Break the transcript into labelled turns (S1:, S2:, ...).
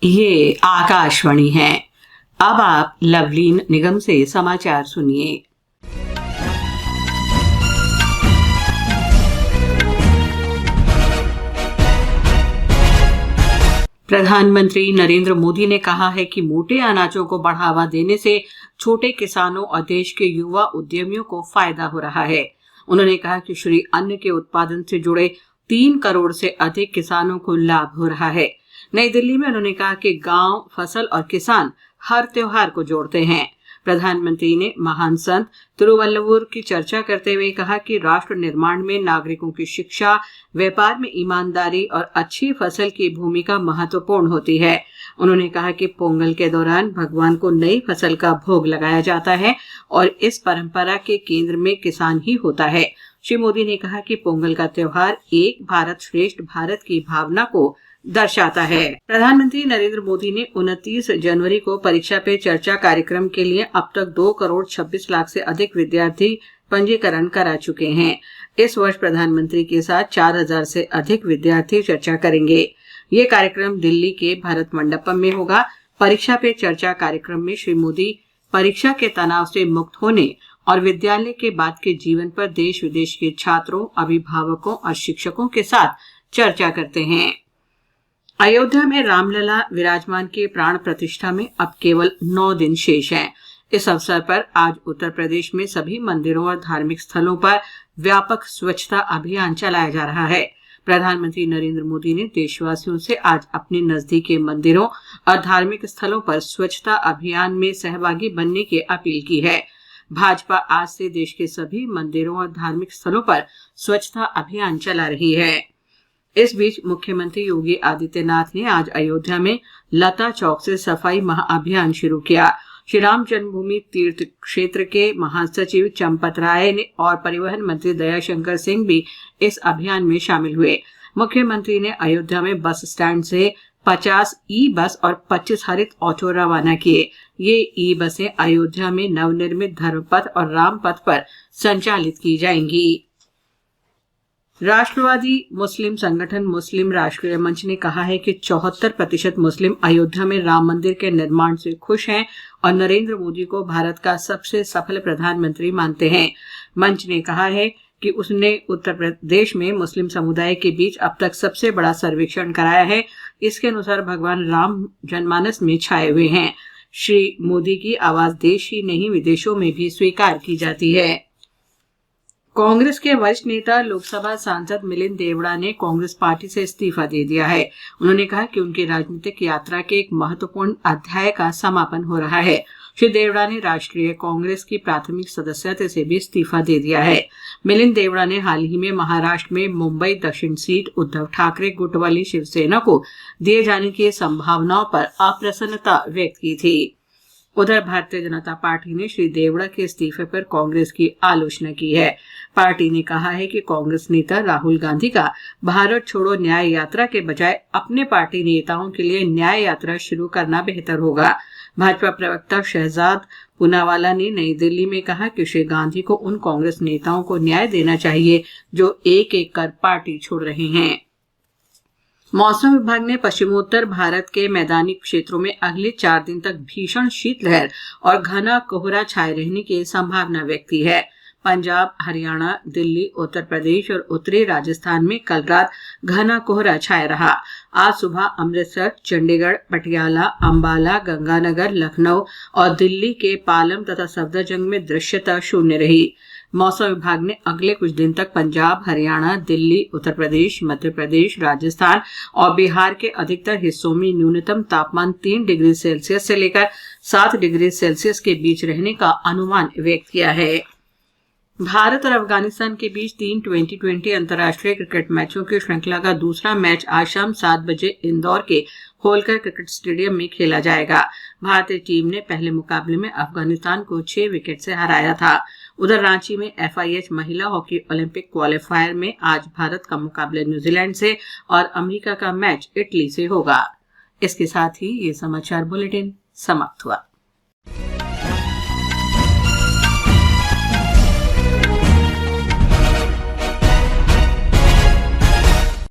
S1: ये आकाशवाणी है। अब आप लवलीन निगम से समाचार सुनिए। प्रधानमंत्री नरेंद्र मोदी ने कहा है कि मोटे अनाजों को बढ़ावा देने से छोटे किसानों और देश के युवा उद्यमियों को फायदा हो रहा है। उन्होंने कहा कि श्री अन्न के उत्पादन से जुड़े 3 करोड़ से अधिक किसानों को लाभ हो रहा है। नई दिल्ली में उन्होंने कहा कि गांव, फसल और किसान हर त्योहार को जोड़ते हैं। प्रधानमंत्री ने महान संत तिरुवल्लुवर की चर्चा करते हुए कहा कि राष्ट्र निर्माण में नागरिकों की शिक्षा, व्यापार में ईमानदारी और अच्छी फसल की भूमिका महत्वपूर्ण होती है। उन्होंने कहा कि पोंगल के दौरान भगवान को नई फसल का भोग लगाया जाता है और इस परंपरा के केंद्र में किसान ही होता है। श्री मोदी ने कहा कि पोंगल का त्योहार एक भारत श्रेष्ठ भारत की भावना को दर्शाता है। प्रधानमंत्री नरेंद्र मोदी ने 29 जनवरी को परीक्षा पे चर्चा कार्यक्रम के लिए अब तक 2 करोड़ 26 लाख से अधिक विद्यार्थी पंजीकरण करा चुके हैं। इस वर्ष प्रधानमंत्री के साथ 4000 से अधिक विद्यार्थी चर्चा करेंगे। ये कार्यक्रम दिल्ली के भारत मंडपम में होगा। परीक्षा पे चर्चा कार्यक्रम में श्री मोदी परीक्षा के तनाव से मुक्त होने और विद्यालय के बाद के जीवन पर देश विदेश के छात्रों, अभिभावकों और शिक्षकों के साथ चर्चा करते हैं। अयोध्या में रामलला विराजमान के प्राण प्रतिष्ठा में अब केवल 9 दिन शेष हैं। इस अवसर पर आज उत्तर प्रदेश में सभी मंदिरों और धार्मिक स्थलों पर व्यापक स्वच्छता अभियान चलाया जा रहा है। प्रधानमंत्री नरेंद्र मोदी ने देशवासियों से आज अपने नजदीकी मंदिरों और धार्मिक स्थलों पर स्वच्छता अभियान में सहभागी बनने की अपील की है। भाजपा आज से देश के सभी मंदिरों और धार्मिक स्थलों पर स्वच्छता अभियान चला रही है। इस बीच मुख्यमंत्री योगी आदित्यनाथ ने आज अयोध्या में लता चौक से सफाई महाअभियान शुरू किया। श्री राम जन्मभूमि तीर्थ क्षेत्र के महासचिव चंपत राय ने और परिवहन मंत्री दयाशंकर सिंह भी इस अभियान में शामिल हुए। मुख्यमंत्री ने अयोध्या में बस स्टैंड से 50 ई बस और 25 हरित ऑटो रवाना किए। ये ई बसें अयोध्या में नवनिर्मित धर्मपथ और रामपथ पर संचालित की जाएंगी। राष्ट्रवादी मुस्लिम संगठन मुस्लिम राष्ट्रीय मंच ने कहा है कि 74% मुस्लिम अयोध्या में राम मंदिर के निर्माण से खुश हैं और नरेंद्र मोदी को भारत का सबसे सफल प्रधानमंत्री मानते हैं। मंच ने कहा है कि उसने उत्तर प्रदेश में मुस्लिम समुदाय के बीच अब तक सबसे बड़ा सर्वेक्षण कराया है। इसके अनुसार भगवान राम जनमानस में छाए हुए हैं। श्री मोदी की आवाज देश ही नहीं विदेशों में भी स्वीकार की जाती है। कांग्रेस के वरिष्ठ नेता लोकसभा सांसद मिलिंद देवड़ा ने कांग्रेस पार्टी से इस्तीफा दे दिया है। उन्होंने कहा कि उनकी राजनीतिक यात्रा के एक महत्वपूर्ण अध्याय का समापन हो रहा है। श्री देवड़ा ने राष्ट्रीय कांग्रेस की प्राथमिक सदस्यता से भी इस्तीफा दे दिया है। मिलिंद देवड़ा ने हाल ही में महाराष्ट्र में मुंबई दक्षिण सीट उद्धव ठाकरे गुट वाली शिवसेना को दिए जाने की संभावनाओं पर अप्रसन्नता व्यक्त की थी। उधर भारतीय जनता पार्टी ने श्री देवड़ा के इस्तीफे पर कांग्रेस की आलोचना की है। पार्टी ने कहा है कि कांग्रेस नेता राहुल गांधी का भारत छोड़ो न्याय यात्रा के बजाय अपने पार्टी नेताओं के लिए न्याय यात्रा शुरू करना बेहतर होगा। भाजपा प्रवक्ता शहजाद पूनावाला ने नई दिल्ली में कहा कि श्री गांधी को उन कांग्रेस नेताओं को न्याय देना चाहिए जो एक एक कर पार्टी छोड़ रहे हैं। मौसम विभाग ने पश्चिमोत्तर भारत के मैदानी क्षेत्रों में अगले 4 दिन तक भीषण शीतलहर और घना कोहरा छाए रहने की संभावना व्यक्त की है। पंजाब, हरियाणा, दिल्ली, उत्तर प्रदेश और उत्तरी राजस्थान में कल रात घना कोहरा छाया रहा। आज सुबह अमृतसर, चंडीगढ़, पटियाला, अंबाला, गंगानगर, लखनऊ और दिल्ली के पालम तथा सफदरजंग में दृश्यता शून्य रही। मौसम विभाग ने अगले कुछ दिन तक पंजाब, हरियाणा, दिल्ली, उत्तर प्रदेश, मध्य प्रदेश, राजस्थान और बिहार के अधिकतर हिस्सों में न्यूनतम तापमान 3 डिग्री सेल्सियस से लेकर 7 डिग्री सेल्सियस के बीच रहने का अनुमान व्यक्त किया है। भारत और अफगानिस्तान के बीच 3 2020 अंतर्राष्ट्रीय क्रिकेट मैचों की श्रृंखला का दूसरा मैच आज शाम 7 बजे इंदौर के होलकर क्रिकेट स्टेडियम में खेला जाएगा। भारतीय टीम ने पहले मुकाबले में अफगानिस्तान को 6 विकेट से हराया था। उधर रांची में FIH महिला हॉकी ओलंपिक क्वालिफायर में आज भारत का मुकाबला न्यूजीलैंड से और अमेरिका का मैच इटली से होगा। इसके साथ ही ये समाचार बुलेटिन समाप्त हुआ।